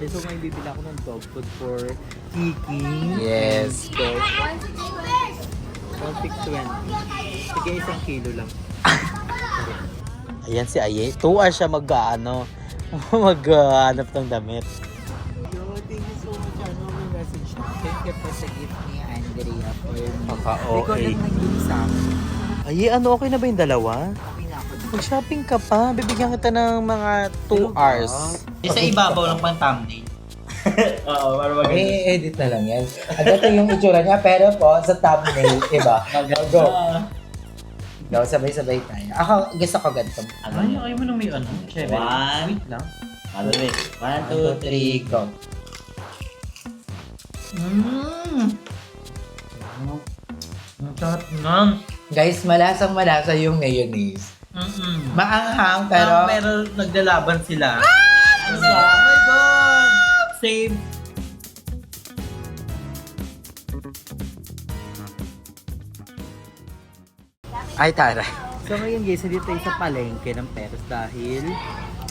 So ngayon bibili ako ng dog food for Kiki. Yes. Dog. 1,620. Sige, 1 kilo lang. Ayan si Aye. 2 hours siya mag-hanap ng damit. Yo, thank you so much. Ano may message na? Thank you po sa gift ni Andrea for me. Maka-okay. Ikaw lang nag-gift sa akin. Aye, okay na ba yung dalawa? Happy na ako. Mag-shopping ka pa. Bibigyan kita ng mga 2 hours. Sa ibabaw lang pang thumbnail. Oo, para maganda. I-edit na lang yan. At ito yung itsura niya, pero po sa thumbnail, iba. Go. Go, sabay-sabay tayo. Ako, gusto ko ganito. Ano? Ayaw mo nang may ano? Siyempre. Wait lang. Wait. 1, 2, 3, go. Ang sarap nga. Guys, malasang-malasa yung mayonnaise. Maanghang, pero naglalaban sila. Ano ba? Oh my God! Same. Ay, tara. So ngayon guys, dito tayo sa palengke ng Peros dahil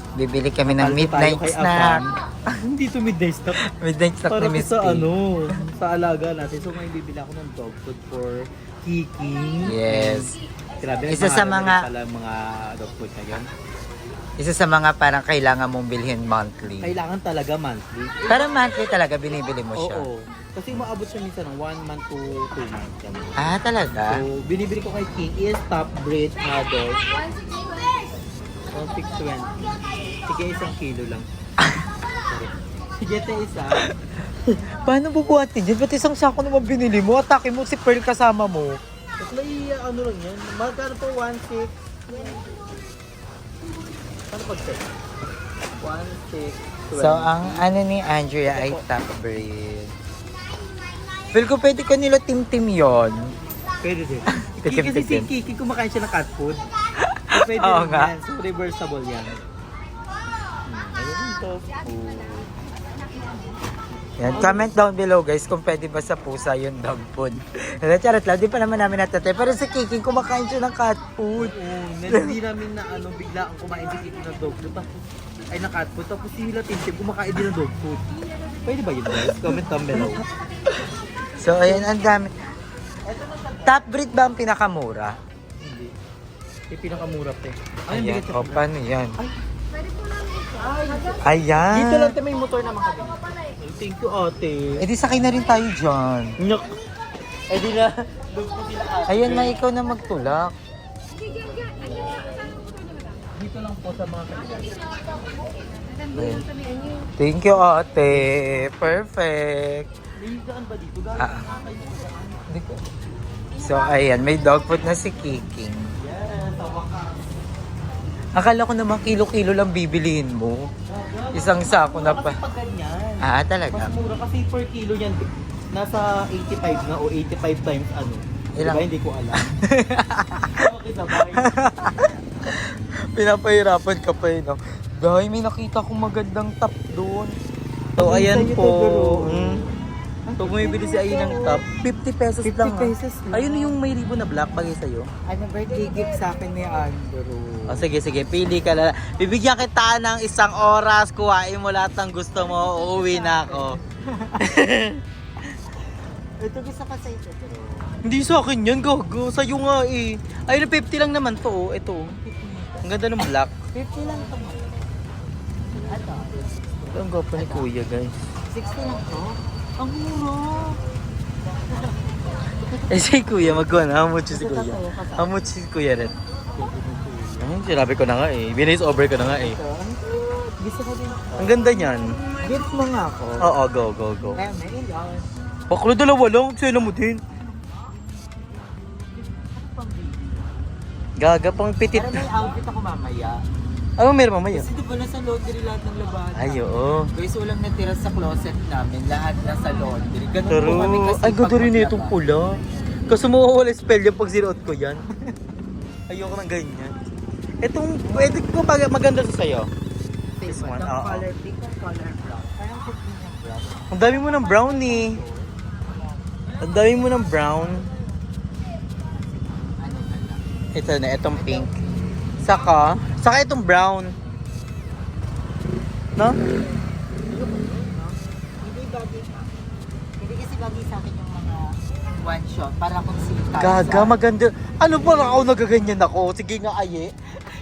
Bibili kami ng Paldo midnight tayo kay snack. Afam. Hindi to midnight snack. Midnight snack Para ni Miss sa P. sa alaga natin. So ngayon bibili ako ng dog food for Kiki. Yes. Grabe, Isa sa mahal na mga- rin pala ang mga dog food ngayon. Isa sa mga parang kailangan mong bilhin monthly. Kailangan talaga monthly. Pero monthly talaga binibili mo siya. Oo. Kasi maabot siya minsan ng 1 month to 2 months. Ganun. Ah, talaga? So, binibili ko kay King is top breed adult. 1,620. Sige, 1 kilo lang. Sige, ito isa. Paano bubuhatin dyan? Ba't isang sako naman binili mo? Atake mo si Pearl kasama mo. Tapos may ano lang yan. Magkano po? 1,620. Ano pag-set? 1,620. So, ang ano ni Andrea ay top breed. Feel ko pwede ko nila tim-tim yon. Pwede din. Tikim, Kasi si tikim. Kiki kumakain siya ng cat food. So, pwede Oo rin nga. yan. So, reversible yan. Ayun ito. Yan, comment down below guys kung pwede ba sa pusa yung dog food. Charot lang, di pa naman namin natatay. Pero si Kiki kumakain siya ng cat food. Hindi namin na bigla ang kumain si Kiki ng dog food. Tapos, ay ng cat food. Tapos sila Tintin kumakain din ng dog food. Pwede ba yun guys? Comment down below. So, ayan, ang dami. Top breed ba ang pinakamura? Hindi. Yung pinakamura pe. Ayan, o paano yan? Ay, Ayan. dito lang tayo may motor naman kami. Thank you ate. Eh di sakay na rin tayo dyan. Nyok. Eh di na. Doon po sila ate. Ayan na, ikaw na magtulak. Dito lang po sa mga kaibigan. Ayan. Thank you, ate. Perfect. May daan ba dito? Gano'n Ah. kayo sa daan? Hindi ko. So, ayan, may dog food na si Kiking. Yes, sa wakas. Akala ko naman kilo-kilo lang bibilihin mo. Isang sako na pa. Kasi pag ganyan, Ah, talaga? mas mura kasi per kilo yan. Nasa 85 na o 85 times ano. Ilang? Diba? Hindi ko alam. Makisabay. Pinapahirapan ka pa eh, no? Dahil may nakita kong magandang top doon. So, ayan Saan po. ito, bro? So, bumibili si Ayi ng top. 50 pesos 50 lang. pesos lang. Ayun yung may ribbon na black bagay sa'yo. Ano birthday gift sa akin ni Andrew? O sige, pili ka na. Bibigyan kita ng 1 oras, kuhain mo lahat ng gusto mo, uuwi na ako. Ito gusto ko sa ito, bro. Hindi sa akin yan, gago. Sa'yo nga eh. Ayun, 50 lang naman to, oh. Ito. Ang ganda ng black. 50 lang ito. Ano? Ito ang gwapo ni kuya, guys. 60 lang to? Ang mura. Eh, si kuya, magkuha na. How much si kuya? How much si kuya rin? Sinabi ko na nga eh. Binis over ko na nga eh. Gusto ko din. Ang ganda niyan. Gift mo nga ako. Oo, go. Kaya may yun. Baklo, dalawa lang. Sila mo din. Gaga pang pitit. Pero may outfit ako mamaya. Ano meron mamaya? Kasi di ba nasa laundry lahat ng labahan? Ay, oo. Guys, walang natira sa closet namin. Lahat nasa laundry. Ganun po Pero, kami kasi ay, ganda rin pag itong maglaba. pula. Kasi mawawala spell yan pag sinuot ko yan. Ayoko ng ganyan. Itong, pwede ko pag maganda sa sayo. This one, Ang oo. color pink at color brown. Parang pink yung brown. Ang dami mo ng brown eh. Ang dami mo ng brown. Ano na lang. Ito na, itong pink. Saka itong brown. No? shot para kung si Tarzan. Gaga, maganda. Ano ba ako nagaganyan ako? Sige nga, aye.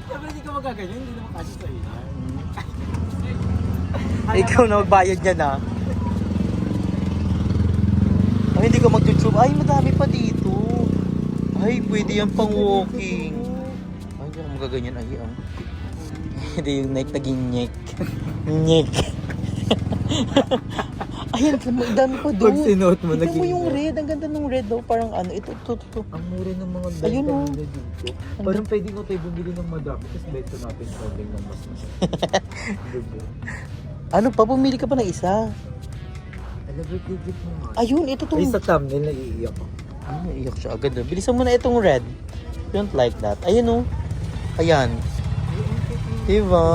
Siyempre hindi ka magaganyan, hindi naman kasi sa'yo. Ikaw na magbayad niya na. Ay, hindi ka mag-tube. Ay, madami pa dito. Ay, pwede yan pang walking. Ay, hindi ako magaganyan. Ay, Hindi yung night naging nyek. Nyek. Ayan, dami pa doon. Pag sinuot mo, Tignan mo naging yung red. Ang ganda ng red daw. Parang ano, ito. Ang mura ng mga Ayun, benta oh. nila dito. Parang pwede ko tayo bumili ng madami tapos benta natin sobrang ng mas mas. Diba? Ano pa? Pumili ka pa ng isa. Celebrity gift mo nga. Ayun, ito to. Ay, sa thumbnail na iiyak ako. Ay, naiyak siya agad. Bilisan mo na itong red. You don't like that. Ayan oh. Ayan. Diba?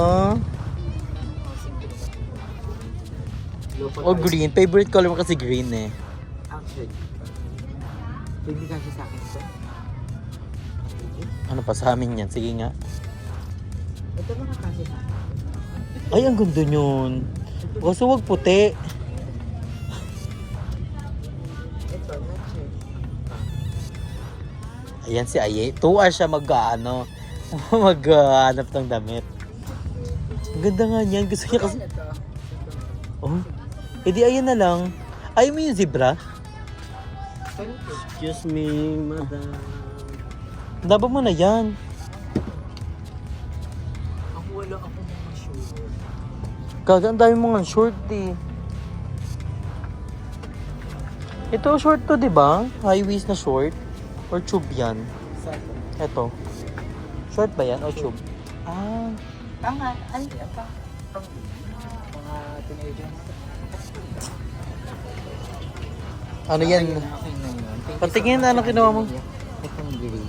O green. Favorite color mo kasi green eh. Actually, hindi kasi sa akin ito. Ano pa sa amin yan? Sige nga. Ito mga kasi sa akin. Ay, ang ganda yun. Kaso wag puti. Ito, na-check. Ayan si Aye. 2 hours siya mag-ano. Mag-hanap ng damit. Ang ganda nga niyan. Gusto niya kasi... Ito. Oh. E di ayan na lang. Ayaw mo yung zebra? Excuse me, madam. Daba mo na yan. Ako wala ako mga sure. Gaga, ang dami mga short eh. Ito short to, di ba? High waist na short? Or tube yan? Saan? Ito. Short ba yan o tube? Ah, Tanga, ano yan? Pang mga teenagers. ano yan? Okay na yun. Thank you Patingin, so much. ano kinuha mo? Itong green.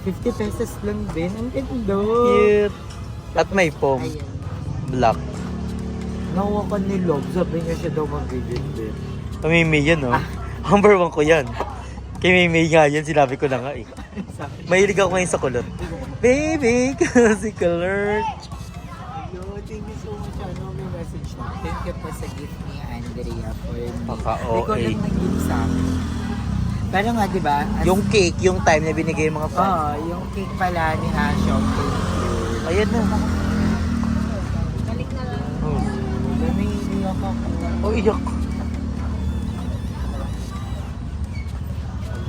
50 pesos lang din. Ang ganda. Cute. At may foam. Ayan. Black. Nawakan ni Love. Sabi niya siya daw mag-gigit din. Kamimay yan, no? Number 1 ko yan. Kay Maymay nga yan, sinabi ko na nga eh. Mahilig ako ngayon sa kulot. Baby, kasi kulot. Yo, thank you so much. Ano, may message na. Thank you po sa gift ni Andrea for me. Paka-okay. Ikaw lang nag-gift sa akin. Pero nga, di ba? Yung cake, yung time na binigay yung mga fans. Oo, yung cake pala ni Ashok. Thank you. Ayan na. Balik na lang. Oh, Namiiyak ako. oh iyak.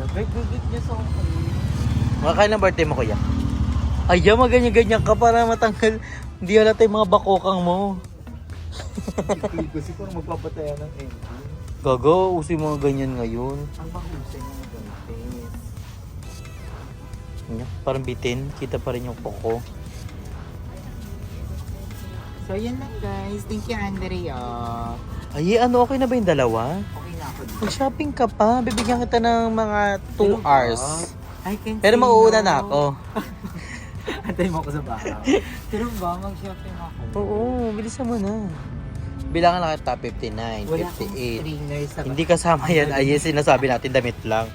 Nag-gigit niya sa akin. Mga kailan birthday mo, kuya? Ayan, maganyan-ganyan ka para matanggal. Hindi halata yung mga bakokang mo. Kasi parang magpapatayan ng engine. Gago, uso yung mga ganyan ngayon. Ang bahusay ng gantes. Ayan, parang bitin. Kita pa rin yung koko. So, yan lang guys. Thank you, Andrea. Ay, ano, okay na ba yung dalawa? Okay na ako dito. Mag-shopping ka pa. Bibigyan kita ng mga 2 hours. I can Pero say mauuna no. na ako. Antay mo ako sa bahay. Pero ba, mag-shopping ako? Oo, bilisan mo na. Bilangan lang kita 59, Wala akong 58. trainer sa Hindi kasama yan. Ay, sinasabi natin damit lang.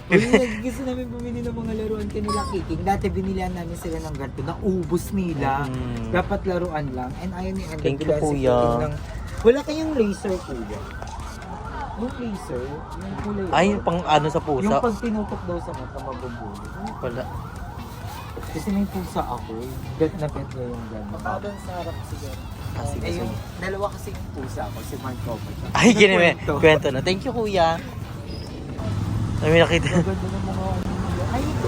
Uy, gusto namin bumili ng mga laruan kanila Kiking. Dati binilihan namin sila ng ganito. Naubos nila. Mm. Dapat laruan lang. And ayaw ni Andrea. Thank you, bila si kuya. Kiking ng... Wala kayong laser, kuya. Yung laser, yung kulay. Ay, pang ano sa Yung pusa. pag tinutok daw sa mata, mabubulo. Wala. Kasi may pusa ako. Bet na bet niya yung gano'n. Parang sarap siguro. Ah, sige, Eh, sige. yung dalawa kasi yung pusa ako, si Mark Copper. Ay, ginime. Kwento na. Thank you, kuya. Ay, may nakita. Ganda ng mga ano nila. Ay, ito.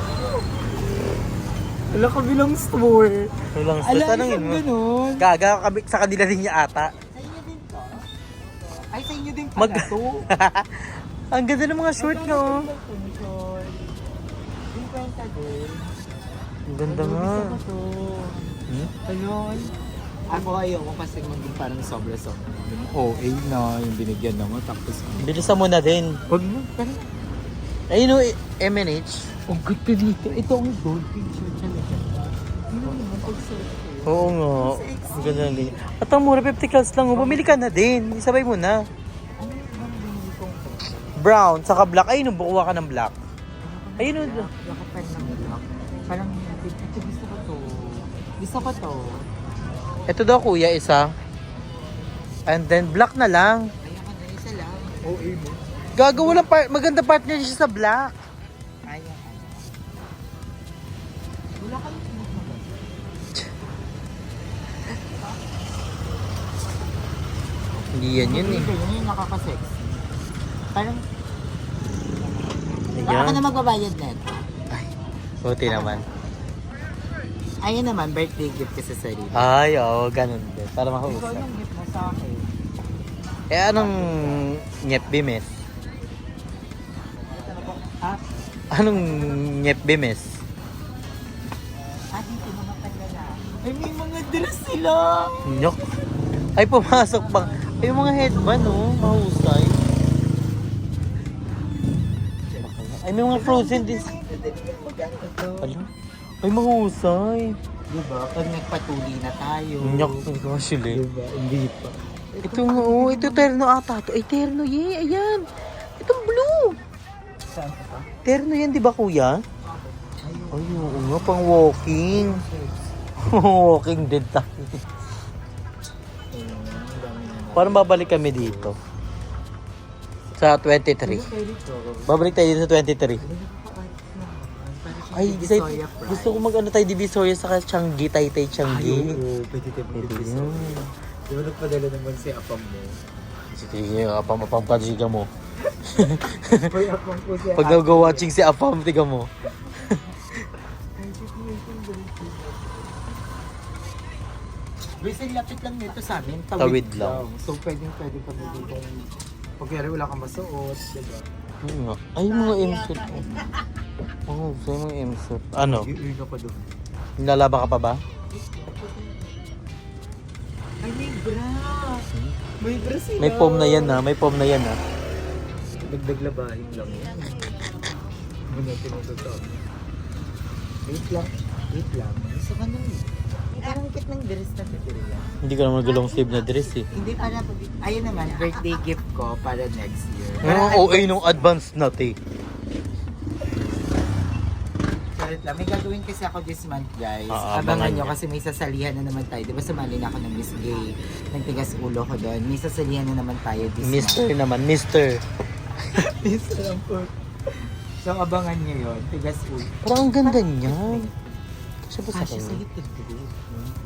Wala kabilang store. Walang Ala, stress. Tanungin isang mo. ganun. Gaga, sa kanila rin niya ata. Sa inyo din to? Ay, sa inyo din pala Mag- to? Ang ganda ng mga short nga, oh. Yung kwenta din. Ang ganda nga. Ano, gusto ko to. Hmm? Ayun. Ako ayoko kasi maging parang sobra-sobra. Yung OA na, yung binigyan naman. Tapos, Bilisan mo na din. wag mo, tara. Ayun, oh, MNH. Ang ganda dito. Ito ang gold picture talaga. Yun naman, pag-search ko. Oo nga. Ang ganda ng ganyan. At ang mura, 50 crowns lang. Oh. Bumili ka na din. Isabay mo na. Ano yung binili kong Brown, saka black. Ayun, bukuha ka ng black. Ayun, oh. Nakapan ng black. Parang, ito gusto ko to. Gusto ko to. Ito daw, kuya, isa. And then, black na lang. Ayoko na, isa lang. OA mo. Gagawa lang, maganda partner siya sa black. Wala kang sunod na ba? Hindi yan yun eh. Yun yung nakaka-sexy. Parang, baka ka Ayan. na magbabayad na ito. Ay, buti naman. Ayun naman, birthday gift ka sa sarili. Ay, oo, ganun din. Para Ikaw makausap. yung gift mo sa akin. Eh, anong nyep bimes? Ah, Anong nyep bimes? dito mga paglalaki. Ay, may mga dress sila. Nyok. Ay, pumasok pa. Ay, yung mga headband, oh. Mahusay. Ay, may mga frozen din. Ala. Ay, mahusay. Diba? Pag nagpatuli na tayo. Nyok. Actually. Diba? Hindi pa. Ito nga, oh. Ito terno ata. Ito. Ay, terno, yay. Ayan. Itong blue. Saan ka pa? Terno yan, di ba, kuya? Ay, oo nga, pang walking. Walking dead tayo. Parang babalik kami dito. Sa 23. Babalik tayo dito sa 23. Ay, gusto ko mag-ano tayo, Divisoria sa Changi, Taytay Changi. Pwede tayo Pwede yun. Di ba nagpadala naman si Apam mo? Sige, apam ka mo. May Apam po siya. Pag nag-watching si Apam, tiga mo. Basically, lapit lang nito sa amin. Tawid lang. So, pwede pa dito. Pag kaya wala kang masuot, diba? Yun nga. Ay, mga M-suit. Oo, sa mga M-suit. Ano? Yun ka pa doon. Nilalaba ka pa ba? Ay, may bra! May bra sila! May foam na yan ha. May foam na yan ha. Dagdag labahin lang yan. Muna tinututog. Wait lang. Gusto ka nung... Parang kit ng dress na pipirila. Hindi ko naman gulong sleeve na dress eh. Hindi para... Ayun naman, birthday gift ko para next year. Oo, OA nung advance natin. Charot lang. May gagawin kasi ako this month, guys. Abangan Abangan nyo niya. kasi may sasalihan na naman tayo. Di ba sumali na ako ng Miss Gay? Nagtigas ulo ko doon. May sasalihan na naman tayo this Mister month. naman, Mister. Mister lang po. So, abangan nyo yun. Tigas ulo. Parang ang ganda niya. Kasi ba sa Kasya sa kanya? hit.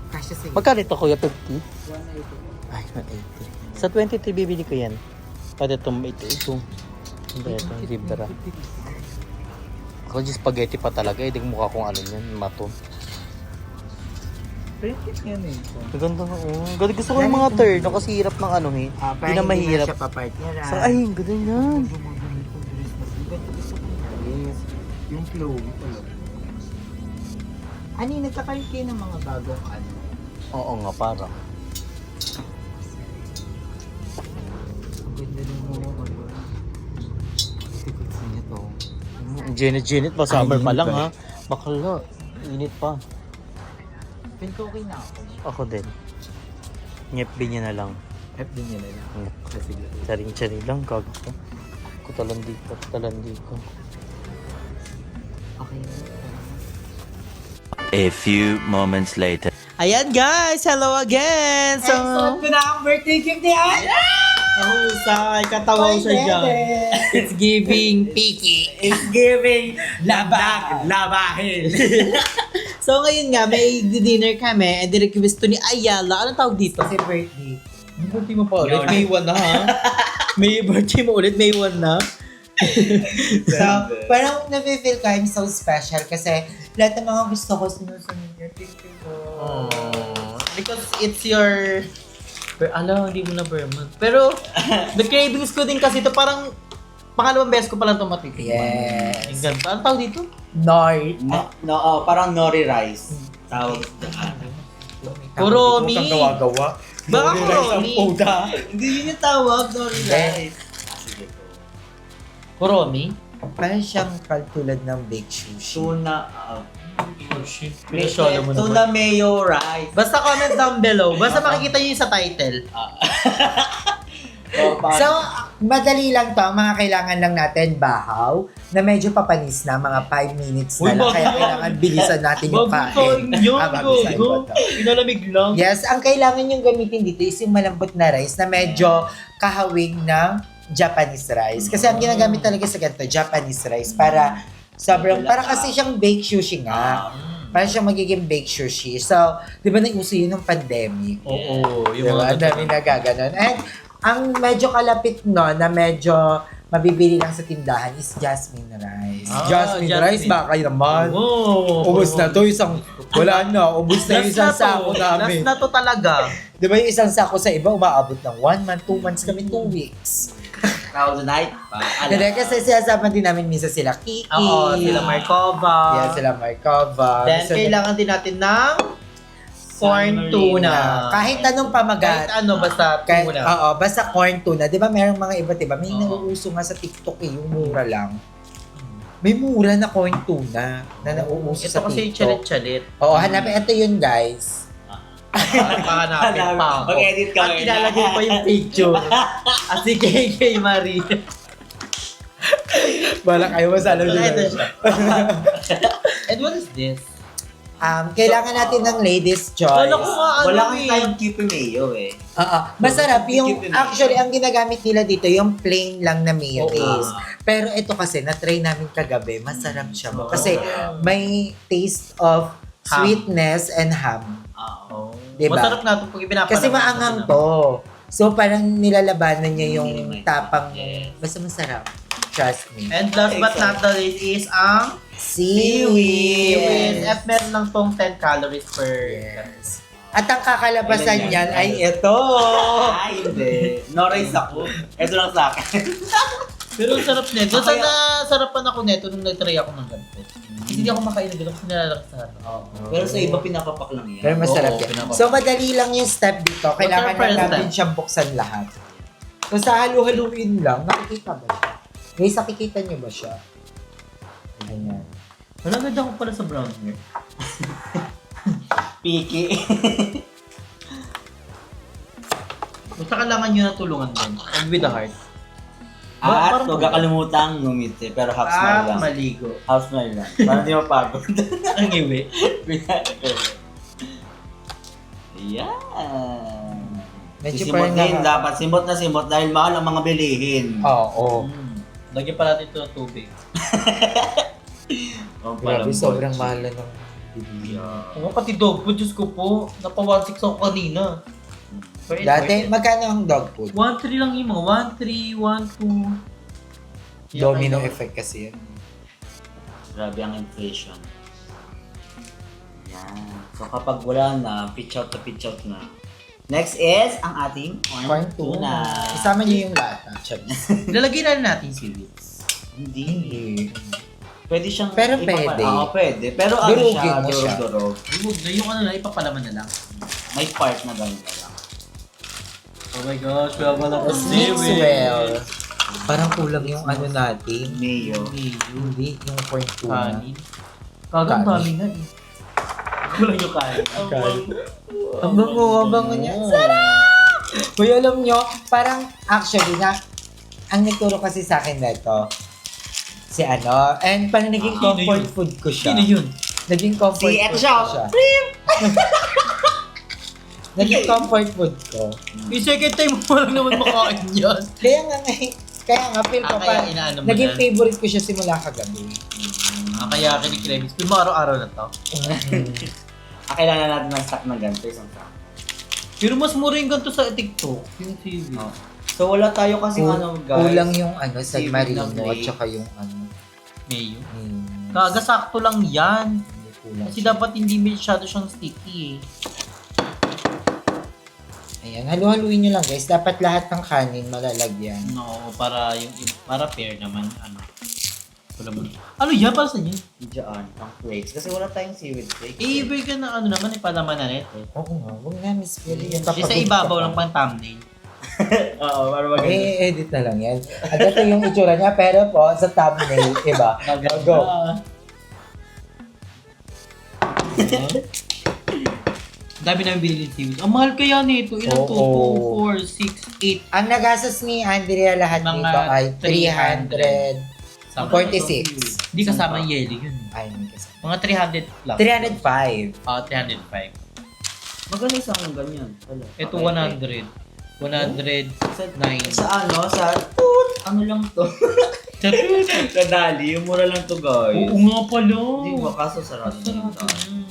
Kasya sa hit. Magkano ito kuya? 50? 180. Ay, 180. Sa 23 bibili ko yan. Pati itong ito. Ito, zebra. Ako yung spaghetti pa talaga. Hindi ko mukha kong ano yan, maton. Printed yan eh. Maganda nga, oh. Ganda gusto ko yung mga turn. Kasi hirap ng ano eh. Hindi na mahirap. siya papartneran. Sa, ay, ang ganda yan. Gusto ko na. Yes. Yung flowy pala. Ani, nagkakaroon kayo ng mga bagong ano. Oo nga, parang. Ang ganda ng mga ano. Tikot sa niya to. Janet pa, summer Ay, pa lang ba? ha. Bakala, init pa. Feel ko okay na ako. Ako din. Nyepbi niya na lang. F din niya na lang. Kasi Charing-charing lang, gago ko. Kutalandi ko. okay na. A few moments later. Ayan guys, hello again! So, ko na ang birthday gift ni Ana! mahusay, katawaw siya dyan. It's giving picky. It's giving labahin. So ngayon nga, may dinner kami and request to ni Ayala. Anong tawag dito? Kasi birthday. May birthday mo pa ulit? May 1 na ha? May birthday mo ulit? May 1 na? So, parang nafe-feel ka, I'm so special kasi lahat ng mga gusto ko sinusunod niya. Thank you po. Because it's your... Alam, hindi mo na Vermont. Pero, the cravings ko din kasi ito parang pangalawang beses ko palang ito matitikman. Yes. Ang ganda. Anong tawag dito? Nor. Parang nori rice. Tawag. Kuromi. gawa-gawa. Baka kuromi. Hindi yun yung tawag, nori rice. Kuromi? Parang siyang kaltulad ng baked sushi. Tuna, Pinasyola mo tuna naman. mayo rice. Basta comment down below. Basta makikita nyo yung sa title. So, madali lang to. Ang mga kailangan lang natin, bahaw, na medyo papanis na, mga 5 minutes na Uy, lang. bago Kaya yan. kailangan bilisan natin yung kain. Bago bago go. Pinalamig lang. Yes, ang kailangan yung gamitin dito is yung malambot na rice na medyo kahawig ng Japanese rice. Kasi ang ginagamit talaga sa ganito, Japanese rice, para sobrang, para kasi siyang baked sushi nga. Parang siyang magiging baked sushi. So, di ba nag-uso yun ng pandemic? Oo, Di ba? Ang dami nagaganon. And ang medyo kalapit no, na medyo mabibili lang sa tindahan is jasmine rice. Jasmine rice, baka naman. Ubus na to, wala na, ubus na yung isang sako namin. Last na to talaga. Di ba yung isang sako sa iba, umaabot ng 1 month, 2 months kami, 2 weeks. Thousand night. Hindi, kasi sinasaban din namin minsan sila Kiki. Oo, sila Markova. Yan, sila Markova. Then, Gusto kailangan din natin ng corn tuna. kahit anong pamagat. Kahit ano, basta tuna. Oo, basta corn tuna. Di ba merong mga iba, di ba? May nauuso nga sa TikTok yung mura lang. May mura na corn tuna na nauuso Ito sa kasi TikTok. chalit-chalit. Oo, hanapin. Ito yun, guys. Pahanapin pa ako. Mag-edit ka At ilalagay pa yung picture. At si KK Marie. Wala kayo, masalaw Ito dyan. siya. And what is this? Kailangan natin ng ladies' choice. Kala ko nga ano Wala eh. kang tayong keep mayo eh. Oo. Masarap yung, Keep it actually, ang ginagamit nila dito, yung plain lang na mayonnaise. Oo. Pero ito kasi, na-try namin kagabi, masarap siya. Kasi may taste of Ham. sweetness and ham. Oo. Diba? Masarap nga ito pag ipinapalabas. Kasi maanghang to. So, parang nilalabanan niya yung May tapang, yes. basta masarap. Trust me. And last but not the least is ang Seaweed. At meron lang tong 10 calories per. Yes. At ang kakalabasan Ilan yan? niyan ay ito. Ay, hindi. No rice ako. Ito lang sa akin. Pero ang sarap nito. Okay. Sana sarapan ako nito nung nag-try ako ng ganito. Kasi hindi ako makain ng ganito kasi nilalaksahan. Pero sa iba, pinapapak lang yan. Pero masarap Oo, yan. pinapa- So, madali lang yung step dito. Kailangan What's our lang first natin step? siyang buksan lahat. So, sa halu-haluin lang, nakikita ba siya? Guys, nakikita niyo ba siya? Ayan. Wala ganda ko pala sa brown hair. Piki. Basta kailangan nyo na tulungan din. And with the heart. At Parang- huwag kalimutan ngumiti. Pero half smile lang. Maligo. Half smile lang. Para di mapagod. Ang iwi. Yan. Medyo Sisimot parang din. Dapat simot na simot dahil mahal ang mga bilihin. Oo. Lagyan pa natin ito ng tubig. Oh, Grabe, sobrang mahal na ng bibili. Oo, pati dog food, Diyos ko po. Napa 1.6 ako kanina. Pero it's Dati, worth it. magkano ang dog food? 1.3 lang yung mga. 1.3, 1.2. Domino effect kasi yun. Grabe ang inflation. Yan. So kapag wala na, pitch out na. Next is ang ating Corn tuna. Isama niyo yung lata. Charis. Lalagyan na natin seaweeds. Hindi. Hindi. Pwede siyang Pero ipapa- pwede. Oo, pwede. Pero ano Durugin siya, mo siya. durog-durog. Huwag na yung ano na, ipapalaman na lang. May part na ganun ka lang. Oh my gosh, wala pala ko Mix well. Parang kulang yung ano natin. Mayo. Hindi, yung corn tuna. Kanin. Kagang Kanin. dami nga eh. Kulang yung kanin. Ang bango niya. Sarap! Uy, alam nyo, parang actually na, ang nagturo kasi sa akin nito, si ano, and parang naging Sino comfort yun? food ko siya. Sino yun? Naging comfort Si food Eto ko siya. siya. Naging comfort food ko. Yung second time mo lang naman makain yan. Kaya nga, feel ko Kaya pa, inaano mo naging na. favorite ko siya simula kagabi. Kaya kinikremix. Pero mo araw-araw na to. Kailangan natin ng stock ng ganito. Isang stock. Pero mas mura yung ganito sa TikTok. Yung seaweed. Oh. So wala tayo kasi ano guys. Kulang yung ano, San Seaweed Marino na at plate. saka yung ano. Mayo. Hmm, Kaga sakto lang yan. hindi kulang. Kasi dapat hindi masyado siyang sticky eh. Ayan, halu-haluin nyo lang guys. Dapat lahat ng kanin malalagyan. No, para yung para fair naman ano. Wala mo. Ano yan para sa inyo? Diyan, pang plates. Kasi wala tayong seaweed flakes. I-ibig ka na ano naman eh, palaman na net eh. Oo nga, huwag na Miss Philly. Yung Kasi sa ibabaw lang pang thumbnail. Oo, para maganda. edit na lang yan. At ito yung itsura niya, pero po, sa thumbnail, iba. Go. Ang dami namin binili ng seaweed. Ang mahal kaya nito. Ilan to? Oo. 2, 4, 6, 8. Ang nagastos ni Andrea lahat Mga dito ay 300. 346. Hindi kasama yung yellow yun. Ay, hindi kasi. Mga 300 plus. 305. 305. Maganda isang ganyan. Wala. Ito Okay. 100. 109. Sa ano, sa ano lang to? Sa Dali, yung mura lang to guys. Oo nga pala. Di ba? Kaso sarado na yung Sarado.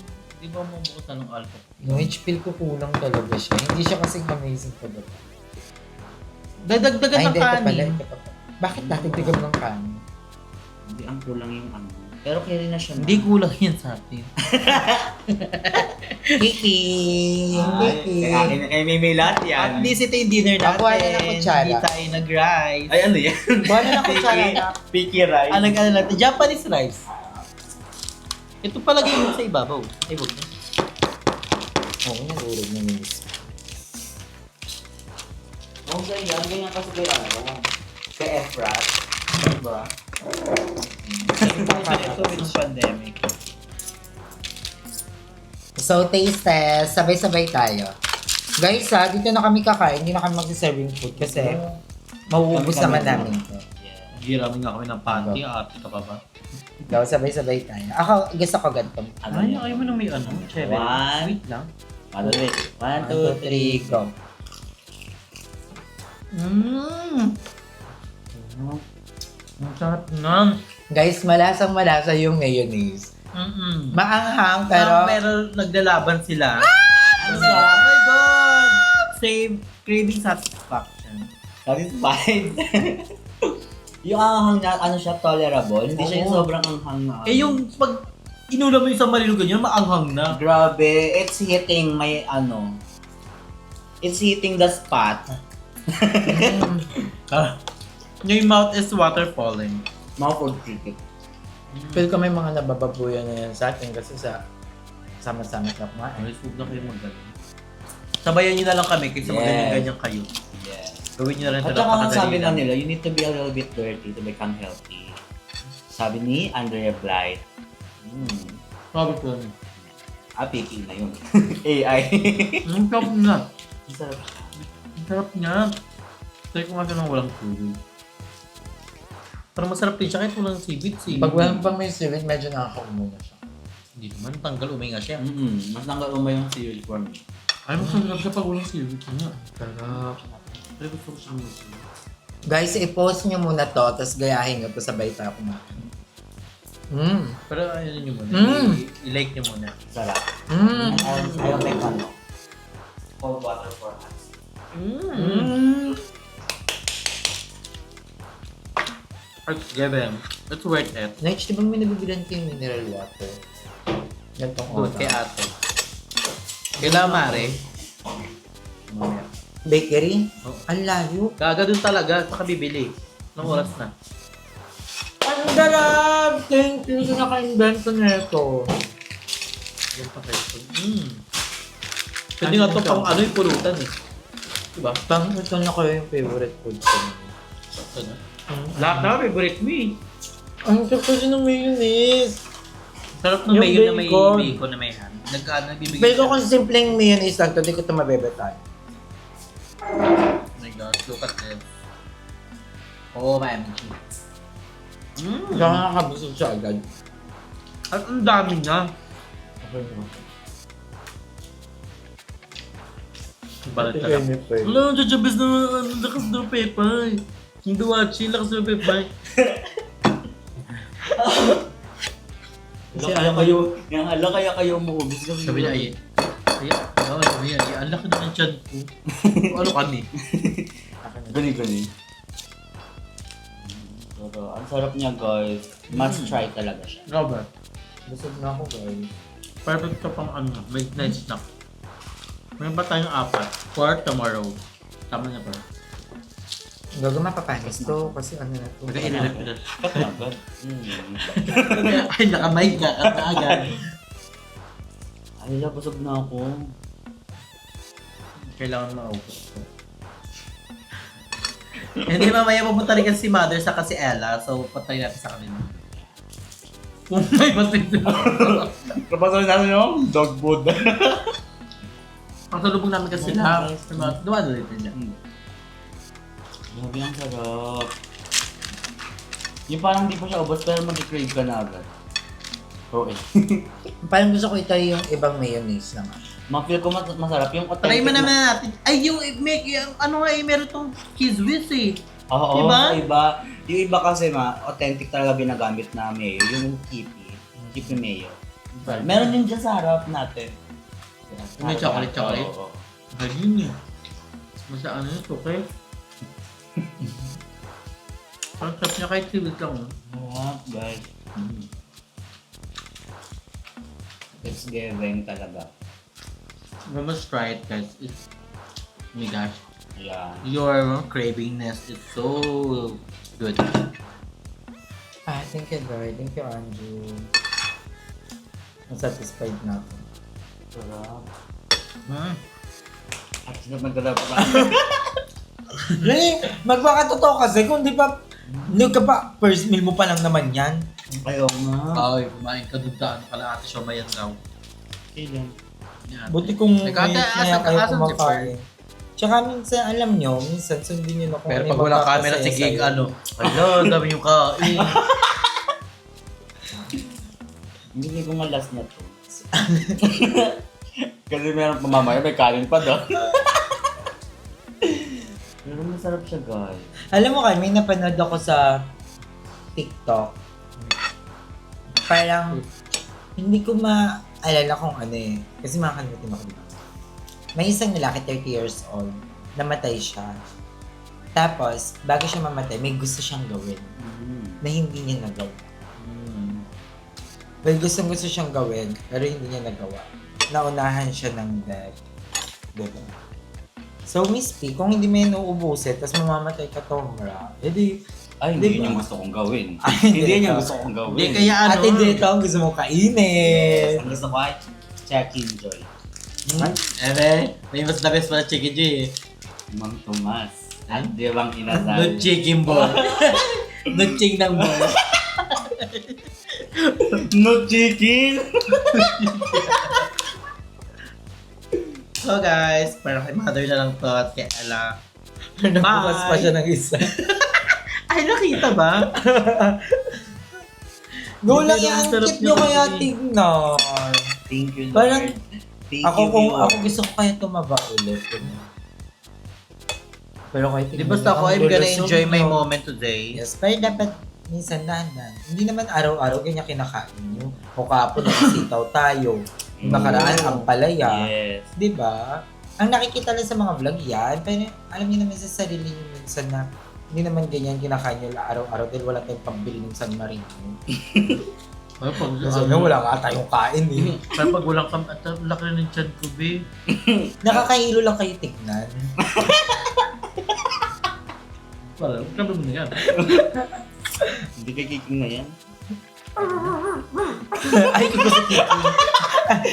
Di ba mabukusan ng alcohol? No, feel ko kulang talaga siya. Hindi siya kasing amazing talaga. Dadagdagan ng Hindi, ito pala. kanin. Ito pala. Bakit datigdagan ng kanin? Hindi, ang kulang yung ano. Pero carry na siya. Hindi kulang yan sa atin. Kiki! Kiki! Kay Mimi lahat At least ito yung dinner natin. Pakuha na ng kutsara. Hindi tayo nag-rice. Ay, ano yan? Buwan na ng kutsara na. Picky rice. Ano natin? Japanese rice. Ito palagay mo sa ibabaw. Ay, wag na. Oo, nagurog na minis. Oo, ganyan. Ganyan kasi kay ano. Kay Efrat. Diba? Ito with pandemic. So, taste test. Sabay-sabay tayo. Guys, dito na kami kakain. Hindi na kami magsiserving food kasi mauubos naman namin ito. Giramin nga kami ng panty. Ate ka pa ba? Daw, sabay-sabay tayo. Ako, gusto ko ganito. Ano Ay, yan? ayaw mo na may ano? Cheve. One. Wait lang. Wait. 1, 2, 3, go. go. Ang sarap nun. Guys, malasang-malasa yung mayonnaise. Maanghang, pero... Pero naglalaban sila. Ang Oh sarap. my God! Same craving satisfaction. Satisfied. Yung anghang na, ano siya, tolerable. Hindi siya yung Oo. sobrang anghang na. Eh yung pag inulam mo yung isang malilo ganyan, maanghang na. Grabe, it's hitting my, ano, it's hitting the spot. Yung mouth is water falling. Mga food critic. Feel ko may mga nabababuyan na yan sa atin kasi sa sama-sama sa kumain. Ay, huwag na kayo magaling. Sabayan nyo na lang kami kaysa Yes. magaling-ganyan kayo. Yes. Gawin nyo na rin At ito saka ang napakadali sabi lang. na nila, you need to be a little bit dirty to become healthy. Sabi ni Andrea Blight. Sabi ko yun. Picky na yun. AI. Ang sarap na. Ang sarap. Ang sarap niya. Try ko nga siya ng walang tubig. Pero masarap din siya kahit walang sibit. Pag walang pang may seaweed, medyo nakakaumo na siya. Hindi naman, tanggal umay nga siya. Mas nangaluma yung cereal for me. Ay, masarap siya pag walang sibit. Nga. Sarap. Pero gusto ko siya ng sibit. Guys, i-post nyo muna to, tapos gayahin nyo to sabay tayo kumain. Pero ayun nyo muna. I-like nyo muna. Sarap. I'll take ano. Cold water for us. Given. It's worth it. Next, di ba may nabibilan kayong mineral water? Gantong Good oras. kay ate. Kailangan mare. Bakery? Oh. Ang layo. Gaga dun talaga. Saka bibili. Nang oras na. Ang darab! Thank you sa naka-invento nito. Yan pa kayo. Pwede nga ito pang ano yung pulutan eh. Diba? Pang ito na kayo yung favorite food ko. Ito na. Lahat na favorite mo eh. Ang sarap kasi ng mayonnaise. Sarap ng Yung mayo na may bacon. bacon na may ham. Nagkaano bibigyan Pero kung simpleng mayonnaise lang to, di ko ito mabebetan. Oh my God, look at this. Oh, mami. Kaya nakakabusog siya agad. At ang dami na. Okay na. Balat ka lang. Wala, jajabis na lakas ng pepa. Hindi watching, lakas ng pepa. Kaya kayo umuubos ng Sabi niya, sabi niya, ang laki na ng tiyan ko. Ano kami? Gani. Pero ang sarap niya guys. Must try talaga siya. Ikaw ba? Busog na ako guys. Perfect ka pang ano, midnight snack. Mayroon pa tayong 4 for tomorrow. Tama na ba? Gago mapapanis to kasi ano na to. Nag-inilip na. Agad. Ay, nakamay ka agad. Ay, busog na ako. Kailangan maubos ko. Hindi, mamaya pupunta rin kasi si Mother sa kasi Ella, so patay natin sa kanila. Kung may matindi. Kapag natin yung dog food. Ang salubong namin kasi sila. Dumaan ulit niya. Grabe ang sarap. Yung parang hindi pa siya ubos pero mag-crave ka na agad. Oo eh. Parang gusto ko itry yung ibang mayonnaise naman. Ma-feel ko masarap yung authentic. Try mo naman natin. Ay, yung make, yung, ano nga meron tong cheese whiz eh. Oo, Diba? iba? Yung iba kasi authentic talaga ginagamit na mayo. Yung Kipi mayo. Meron yung dyan sa harap natin. May chocolate? Oo. Ayun eh. Basta ano yun, okay? Ang sarap niya kahit siwit lang. Oo, guys. It's giving talaga. We must try it guys. It's, oh my gosh. Yeah. Your cravingness is so good. Thank you, Lord. Thank you, Andrew. Satisfied na ako. Sarap. Hmm. At naman talaga pa. Really? Magpakatotoo kasi kung di pa, hindi ka pa, first meal mo pa lang naman yan. Ayaw nga. Ay, kumain ka doon sa ano pala ate Shomayan daw. Kailan? Yan. Buti kung may Ikaw, ate, kaya asan- kayo asan si kumakain. Tsaka minsan, alam nyo, minsan sundin nyo na kung Pero ano pag yung walang camera, magpapasaya sige, sa'yo. ano. Ala, dami yung kain. Hindi ko nga last na to. Kasi meron pa mamaya, may kanin pa daw. Pero masarap siya, guys. Alam mo may napanood ako sa TikTok. Parang, hindi ko maalala kung ano eh. Kasi makakalimutin ako diba. May isang lalaki, 30 years old, namatay siya. Tapos, bago siya mamatay, may gusto siyang gawin na hindi niya nagawa. May gusto siyang gawin, pero hindi niya nagawa. Naunahan siya ng death. Diba? So, Miss P, kung hindi mo yun uubusin, tapos mamamatay ka tomra, edi, Ay, Di hindi ba? niya gusto kong gawin. Ay, Hindi hindi niya ka. gusto kong gawin. Hindi, kaya ano. ate dito ang gusto mo kainin. Ang gusto ko ay check-in joy. Ere, may mas the best pala chicken joy eh. Mang Tomas. At di bang inasal? No chicken ball. No ching ng ball. No chicken! So guys, parang kay mother na lang to at kay Ala. Nagbukas pa siya ng isa. Ay, nakita ba? Go lang Hindi, yan, ang sarap cute nyo niya kaya kasi. tignan. Thank you, Lord. Parang, Thank Ako you, kung Lord. ako gusto ko kaya tumaba ulit. Pero kahit Di basta ako, I'm gonna enjoy my moment today. Yes, pero dapat minsan dahan-dahan. Hindi naman araw-araw ganyan kinakain nyo. O kapon nagsitaw tayo. Yung nakaraan ang palaya. Yes. Di ba? Ang nakikita lang sa mga vlog yan, pero alam niyo naman sa sarili niyo minsan na hindi naman ganyan kinakain nyo araw-araw dahil wala tayong pambili ng San Marino. Ay, pag, Kasi wala nga tayong kain eh. Pero pag walang kam... At laki na ng tiyan ko, be. Nakakahilo lang kayo tignan. Wala, kabi mo na yan. Hindi ka kiking na yan. Ay, ito si Kiki.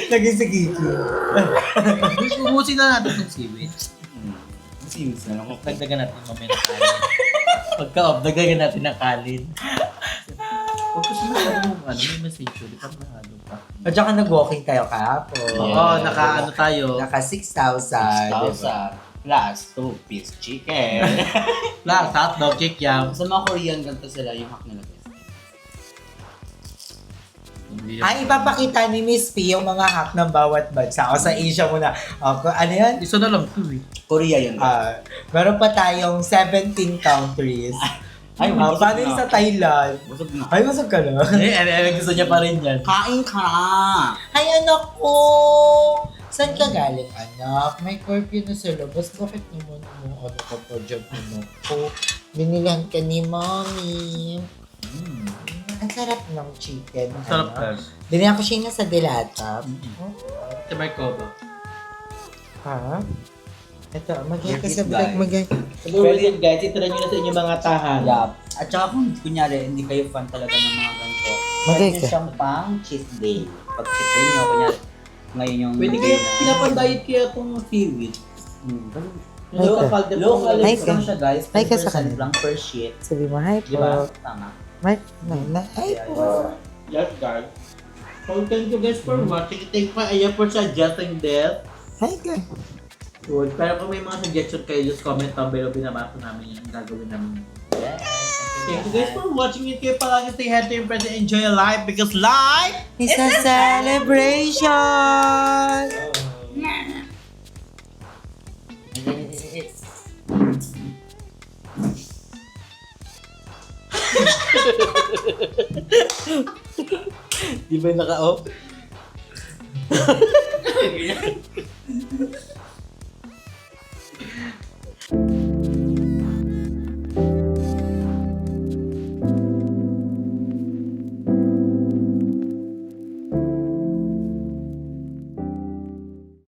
Naging si Kiki. Ubusin na natin ng seaweed. Sims na lang ako. Dagdagan natin mamaya ng kalin. Pagka-off, dagdagan natin ng kalin. Huwag kasi masyadong may message yun. Di pa mahalo pa. At saka nag-walking kayo kahapon. Oo, naka-ano tayo. Naka 6,000. 6,000 plus 2-piece chicken. Plus, hotdog, kikyam. Sa mga Korean, ganito sila yung hack nila, guys. Ay, ipapakita ni Miss P yung mga hack ng bawat bansa. O sa Asia muna. O, ano yan? Isa na lang ito eh. Korea yun. guys. Meron pa tayong 17 countries. Ay, busog Paano na. yung sa Thailand? Busog na. Ay, masag ka na. Gusto niya pa rin yan. Kain ka na! Ay, anak ko! Saan ka galing, anak? May curfew na sa labas. Bakit naman mo ano ka pa dyan, anak ko? Binilihan ka ni mommy. Ang sarap ng chicken. Ang sarap ano? ka. Binilihan ko siya sa dilata. Ito may kobo. Ha? Ito, mag-hi ka Yes, sa vlog. guys. Mag-hi. Well, yun guys, itry nyo na sa inyong mga tahan. Yeah. At saka kung kunyari, hindi kayo fan talaga ng mga ganito, Magay pwede ka. siyang pang cheat day. Pag cheat day nyo, kunyari, ngayon yung... Pwede kaya pinapandayit kaya itong seaweed. Local, local Hi, lang ka. siya guys. Hi ka sa 10% kanila. lang per sheet. Sabi mo, hi Di ba? Tama. Hi po. Yes guys. So thank you guys for watching. Thank you Aya for suggesting this. Hi ka. Good. Pero kung may mga suggestion kayo, just comment down below. Binabasa namin yung gagawin namin. Thank you guys for watching it. Kayo palagi stay healthy and present. Enjoy your life because life It's a celebration! Di ba naka-off?